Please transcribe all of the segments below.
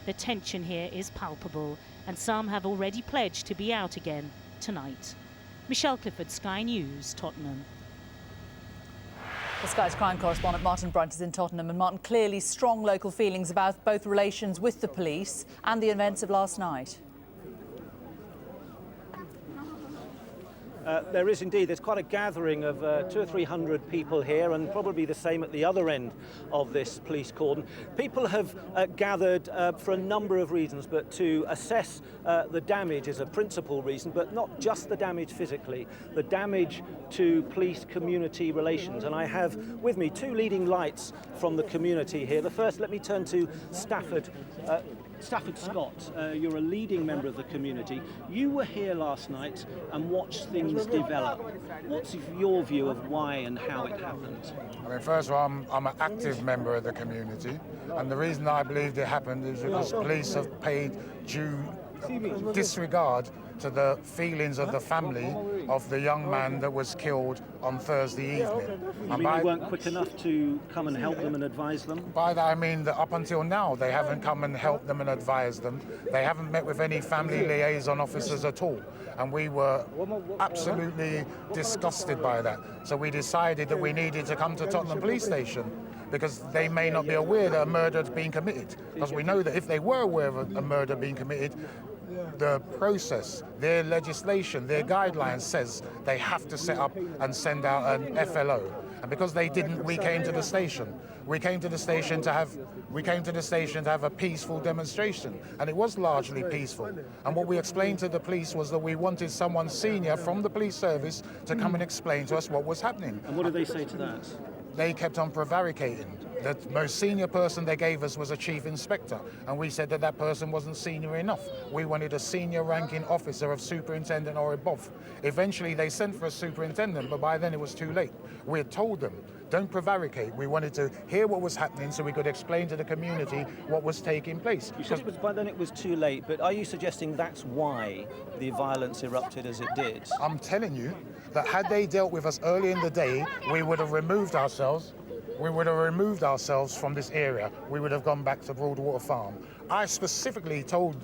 The tension here is palpable, and some have already pledged to be out again tonight. Michelle Clifford, Sky News, Tottenham. The Sky's crime correspondent Martin Brunt is in Tottenham. And Martin, clearly strong local feelings about both relations with the police and the events of last night. There is indeed. There's quite a gathering of 200 or 300 people here, and probably the same at the other end of this police cordon. People have gathered for a number of reasons, but to assess the damage is a principal reason, but not just the damage physically, the damage to police-community relations. And I have with me two leading lights from the community here. The first, let me turn to Stafford. Stafford Scott, you're a leading member of the community. You were here last night and watched things develop. What's your view of why and how it happened? I mean, first of all, I'm an active member of the community, and the reason I believe it happened is because police have paid due disregard to the feelings of the family of the young man that was killed on Thursday evening. You mean they weren't quick enough to come and help them and advise them? By that I mean that up until now they haven't come and helped them and advised them. They haven't met with any family liaison officers at all. And we were absolutely disgusted by that. So we decided that we needed to come to Tottenham Police Station because they may not be aware that a murder has been committed. Because we know that if they were aware of a murder being committed, the process, their legislation, their guidelines says they have to set up and send out an FLO. And because they didn't, we came to the station. We came to the station to have a peaceful demonstration, and it was largely peaceful. And what we explained to the police was that we wanted someone senior from the police service to come and explain to us what was happening. And what did they say to that? They kept on prevaricating. The most senior person they gave us was a chief inspector, and we said that that person wasn't senior enough. We wanted a senior ranking officer of superintendent or above. Eventually they sent for a superintendent, but by then it was too late. We had told them, don't prevaricate. We wanted to hear what was happening so we could explain to the community what was taking place. You said by then it was too late, but are you suggesting that's why the violence erupted as it did? I'm telling you that had they dealt with us early in the day, we would have removed ourselves. We would have removed ourselves from this area. We would have gone back to Broadwater Farm. I specifically told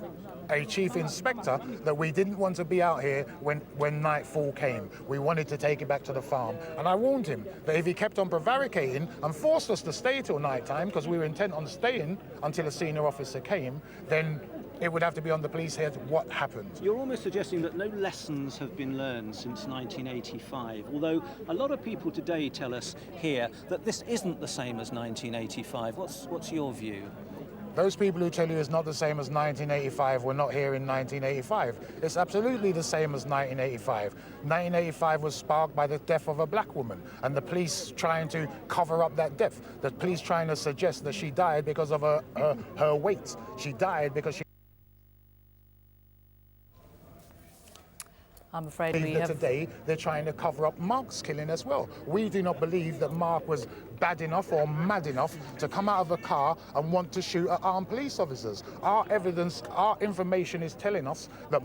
a chief inspector that we didn't want to be out here when nightfall came. We wanted to take it back to the farm. And I warned him that if he kept on prevaricating and forced us to stay till night time, because we were intent on staying until a senior officer came, then it would have to be on the police head what happened. You're almost suggesting that no lessons have been learned since 1985, although a lot of people today tell us here that this isn't the same as 1985. What's your view? Those people who tell you it's not the same as 1985 were not here in 1985. It's absolutely the same as 1985. 1985 was sparked by the death of a black woman, and the police trying to cover up that death. The police trying to suggest that she died because of her weight. She died because she... I'm afraid we have... Today, they're trying to cover up Mark's killing as well. We do not believe that Mark was bad enough or mad enough to come out of a car and want to shoot at armed police officers. Our evidence, our information is telling us that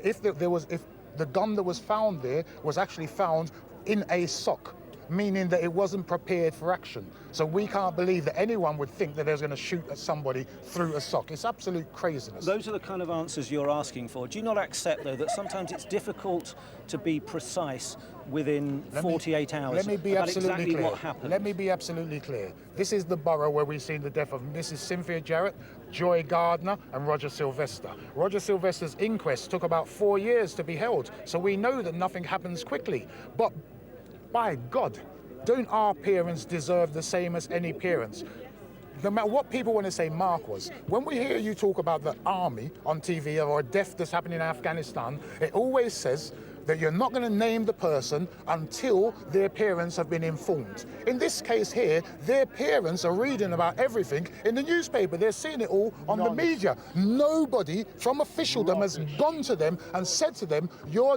if the gun that was found there was actually found in a sock, meaning that it wasn't prepared for action. So we can't believe that anyone would think that they're going to shoot at somebody through a sock. It's absolute craziness. Those are the kind of answers you're asking for. Do you not accept, though, that sometimes it's difficult to be precise within 48 hours let me be about absolutely exactly clear. what happened? Let me be absolutely clear. This is the borough where we've seen the death of Mrs. Cynthia Jarrett, Joy Gardner and Roger Sylvester. Roger Sylvester's inquest took about 4 years to be held, so we know that nothing happens quickly. But by God, don't our parents deserve the same as any parents? No matter what people want to say Mark was, when we hear you talk about the army on TV or a death that's happening in Afghanistan, it always says that you're not going to name the person until their parents have been informed. In this case here, their parents are reading about everything in the newspaper. They're seeing it all on the media. Nobody from officialdom has gone to them and said to them, your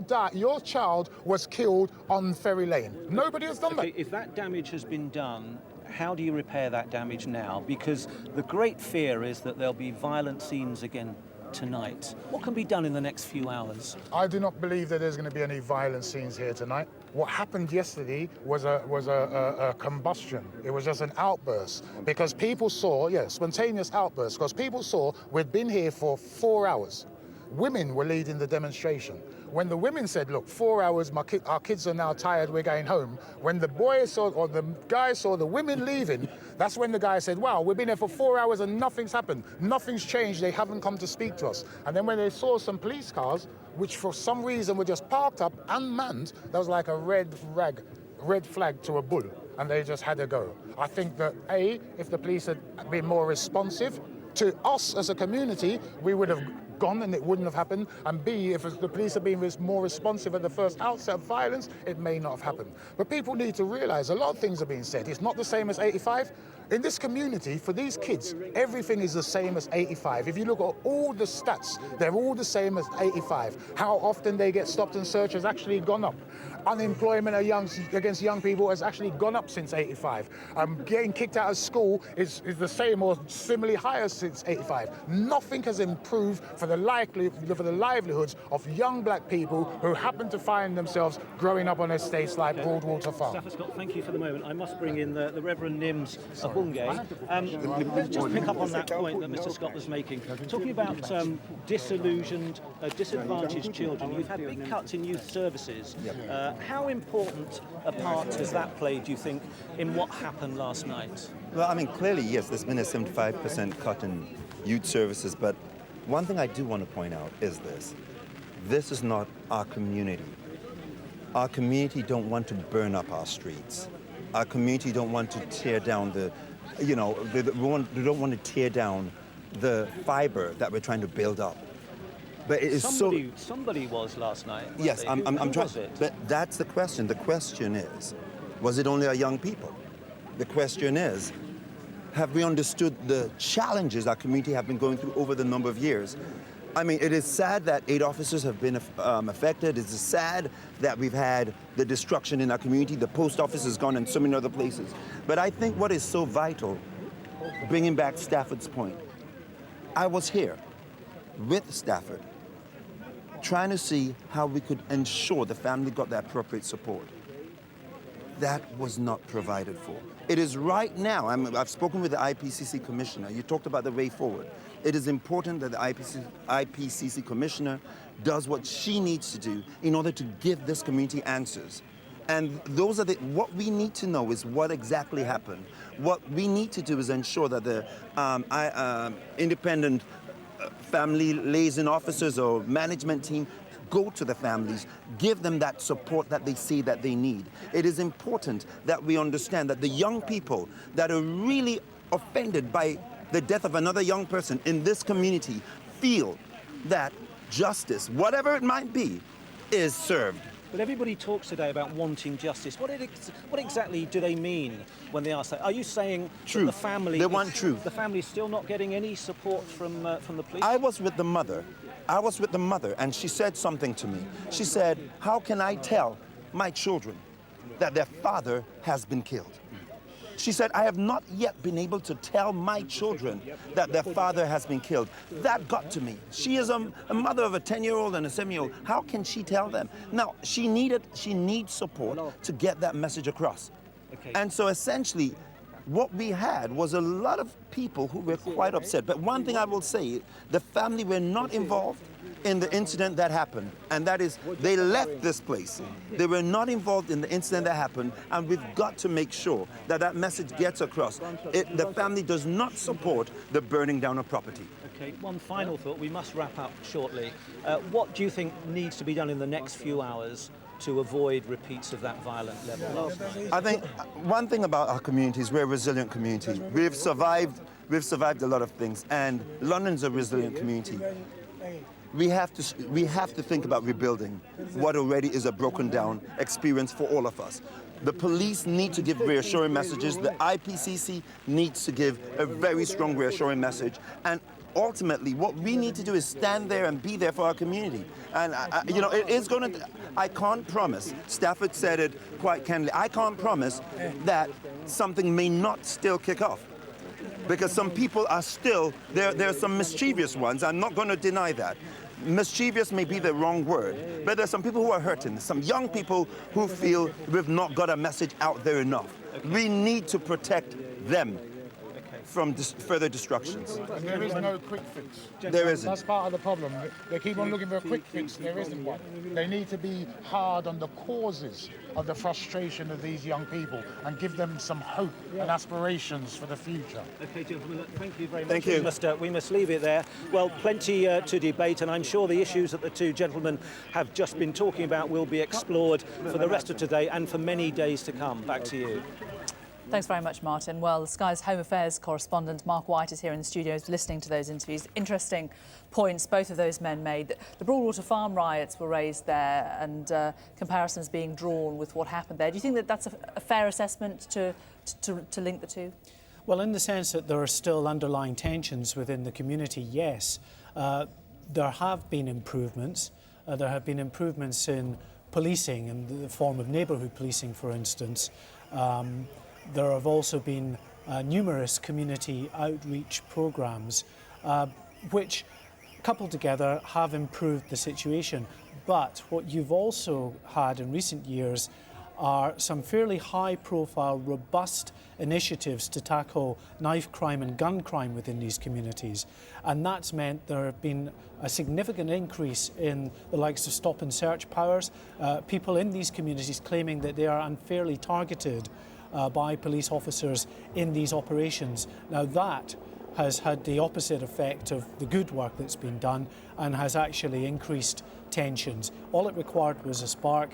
child was killed on Ferry Lane. Nobody has done that. If that damage has been done, how do you repair that damage now? Because the great fear is that there'll be violent scenes again tonight. What can be done in the next few hours? I do not believe that there's going to be any violent scenes here tonight. What happened yesterday was a combustion. It was just an outburst because people saw, spontaneous outburst, because people saw we'd been here for 4 hours. Women were leading the demonstration. When the women said, look, 4 hours, our kids are now tired, we're going home. When the boys saw, or the guys saw the women leaving, that's when the guy said, wow, we've been here for 4 hours and nothing's happened. Nothing's changed, they haven't come to speak to us. And then when they saw some police cars, which for some reason were just parked up, unmanned, that was like a red flag to a bull, and they just had to go. I think that A, if the police had been more responsive to us as a community, we would have gone and it wouldn't have happened. And B, if the police had been more responsive at the first outset of violence, it may not have happened. But people need to realize a lot of things are being said. It's not the same as 85. In this community, for these kids, everything is the same as 85. If you look at all the stats, they're all the same as 85. How often they get stopped and searched has actually gone up. Unemployment against young people has actually gone up since 85. Getting kicked out of school is the same or similarly higher since 85. Nothing has improved for the livelihoods of young black people who happen to find themselves growing up on estates like Broadwater Farm. Stafford Scott, thank you for the moment. I must bring in the Reverend Nims Abunge. Let's just pick up on that point that Mr. Scott was making. Talking about disillusioned, disadvantaged children, you've had big cuts in youth services. How important a part has that played, do you think, in what happened last night? Well, I mean, clearly, yes, there's been a 75% cut in youth services, but one thing I do want to point out is this. This is not our community. Our community don't want to burn up our streets. Our community don't want to tear down they don't want to tear down the fiber that we're trying to build up. But it is somebody was last night. Yes, I'm trying. Was it? But that's the question. The question is, was it only our young people? The question is, have we understood the challenges our community have been going through over the number of years? I mean, it is sad that 8 officers have been affected. It is sad that we've had the destruction in our community. The post office has gone in so many other places. But I think what is so vital, bringing back Stafford's point, I was here with Stafford, trying to see how we could ensure the family got the appropriate support. That was not provided for. It is right now, I've spoken with the IPCC commissioner. You talked about the way forward. It is important that the IPCC commissioner does what she needs to do in order to give this community answers. And those are what we need to know is what exactly happened. What we need to do is ensure that the independent family liaison officers or management team go to the families, give them that support that they see that they need. It is important that we understand that the young people that are really offended by the death of another young person in this community feel that justice, whatever it might be, is served. But everybody talks today about wanting justice. What exactly do they mean when they ask that? Are you saying truth. That the family... They want truth. The family is still not getting any support from the police? I was with the mother, and she said something to me. She said, how can I tell my children that their father has been killed? She said, I have not yet been able to tell my children that their father has been killed. That got to me. She is a mother of a 10-year-old and a 7-year-old. How can she tell them? Now, she needs support to get that message across. Okay. And so essentially, what we had was a lot of people who were quite upset. But one thing I will say, the family were not involved in the incident that happened, and that is they left this place. They were not involved in the incident that happened, and we've got to make sure that that message gets across. The family does not support the burning down of property. Okay, one final thought. We must wrap up shortly. What do you think needs to be done in the next few hours to avoid repeats of that violent level last night? I think one thing about our community is we're a resilient community. We've survived a lot of things, and London's a resilient community. We have to think about rebuilding what already is a broken down experience for all of us. The police need to give reassuring messages. The IPCC needs to give a very strong reassuring message. And ultimately, what we need to do is stand there and be there for our community. And, it is going to... I can't promise, Stafford said it quite candidly, I can't promise that something may not still kick off. Because some people are still, there are some mischievous ones, I'm not going to deny that. mischievous may be the wrong word, but there's some people who are hurting, some young people who feel we've not got a message out there enough. We need to protect them from further destructions. And there is no quick fix. There isn't. That's part of the problem. They keep on looking for a quick fix, there isn't one. They need to be hard on the causes of the frustration of these young people and give them some hope and aspirations for the future. Okay, gentlemen, thank you very much. Thank you. We must leave it there. Well, plenty to debate, and I'm sure the issues that the two gentlemen have just been talking about will be explored for the rest of today and for many days to come. Back to you. Thanks very much, Martin. Well, Sky's Home Affairs correspondent Mark White is here in the studios listening to those interviews. Interesting points both of those men made. The Broadwater Farm riots were raised there and comparisons being drawn with what happened there. Do you think that that's a fair assessment to link the two? Well, in the sense that there are still underlying tensions within the community, yes. There have been improvements. There have been improvements in policing, in the form of neighbourhood policing, for instance. There have also been numerous community outreach programmes which, coupled together, have improved the situation. But what you've also had in recent years are some fairly high-profile, robust initiatives to tackle knife crime and gun crime within these communities. And that's meant there have been a significant increase in the likes of stop and search powers, people in these communities claiming that they are unfairly targeted by police officers in these operations. Now that has had the opposite effect of the good work that's been done and has actually increased tensions. All it required was a spark.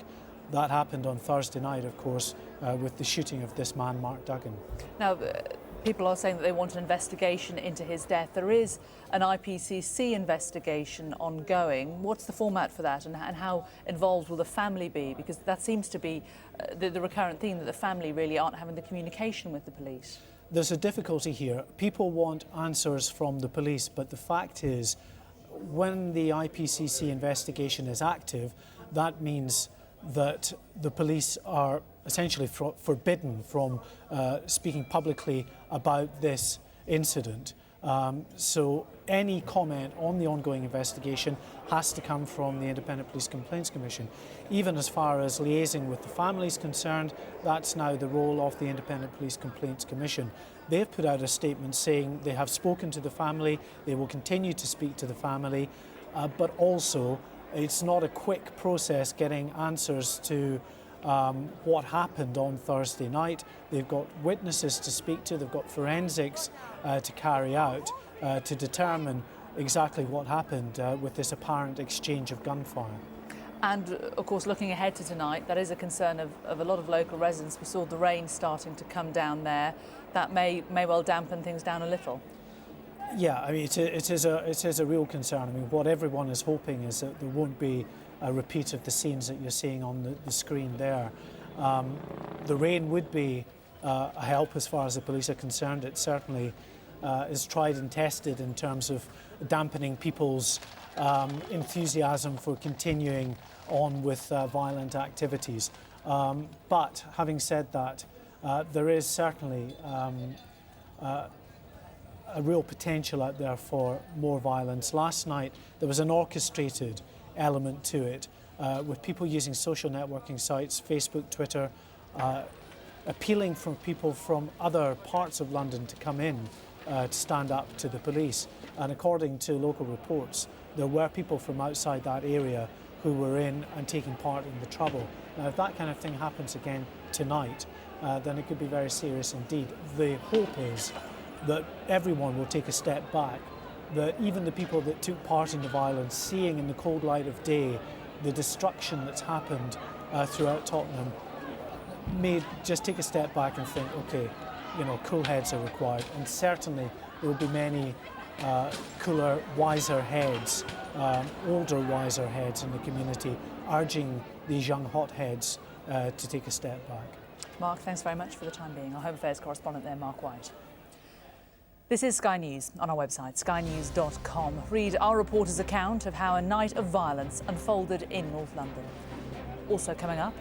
That happened on Thursday night, of course, with the shooting of this man, Mark Duggan. Now, people are saying that they want an investigation into his death. There is an IPCC investigation ongoing. What's the format for that, and how involved will the family be? Because that seems to be the recurrent theme, that the family really aren't having the communication with the police. There's a difficulty here. People want answers from the police, but the fact is, when the IPCC investigation is active, that means that the police are essentially forbidden from speaking publicly about this incident. So any comment on the ongoing investigation has to come from the Independent Police Complaints Commission. Even as far as liaising with the family is concerned, that's now the role of the Independent Police Complaints Commission. They've put out a statement saying they have spoken to the family, they will continue to speak to the family, but also it's not a quick process getting answers to what happened on Thursday night. They've got witnesses to speak to, they've got forensics to carry out to determine exactly what happened with this apparent exchange of gunfire. And of course, looking ahead to tonight, that is a concern of a lot of local residents. We saw the rain starting to come down there. That may well dampen things down a little. Yeah, I mean, it is a real concern. I mean, what everyone is hoping is that there won't be a repeat of the scenes that you're seeing on the screen there. The rain would be a help as far as the police are concerned. It certainly is tried and tested in terms of dampening people's enthusiasm for continuing on with violent activities. But having said that, there is certainly a real potential out there for more violence. Last night there was an orchestrated element to it, with people using social networking sites, Facebook, Twitter, appealing for people from other parts of London to come in to stand up to the police. And according to local reports, there were people from outside that area who were in and taking part in the trouble. Now, if that kind of thing happens again tonight, then it could be very serious indeed. The hope is that everyone will take a step back, that even the people that took part in the violence, seeing in the cold light of day the destruction that's happened throughout Tottenham, may just take a step back and think, okay, you know, cool heads are required. And certainly there will be many cooler, wiser heads, older, wiser heads in the community, urging these young hotheads to take a step back. Mark, thanks very much for the time being. Our Home Affairs correspondent there, Mark White. This is Sky News on our website, skynews.com. Read our reporter's account of how a night of violence unfolded in North London. Also coming up,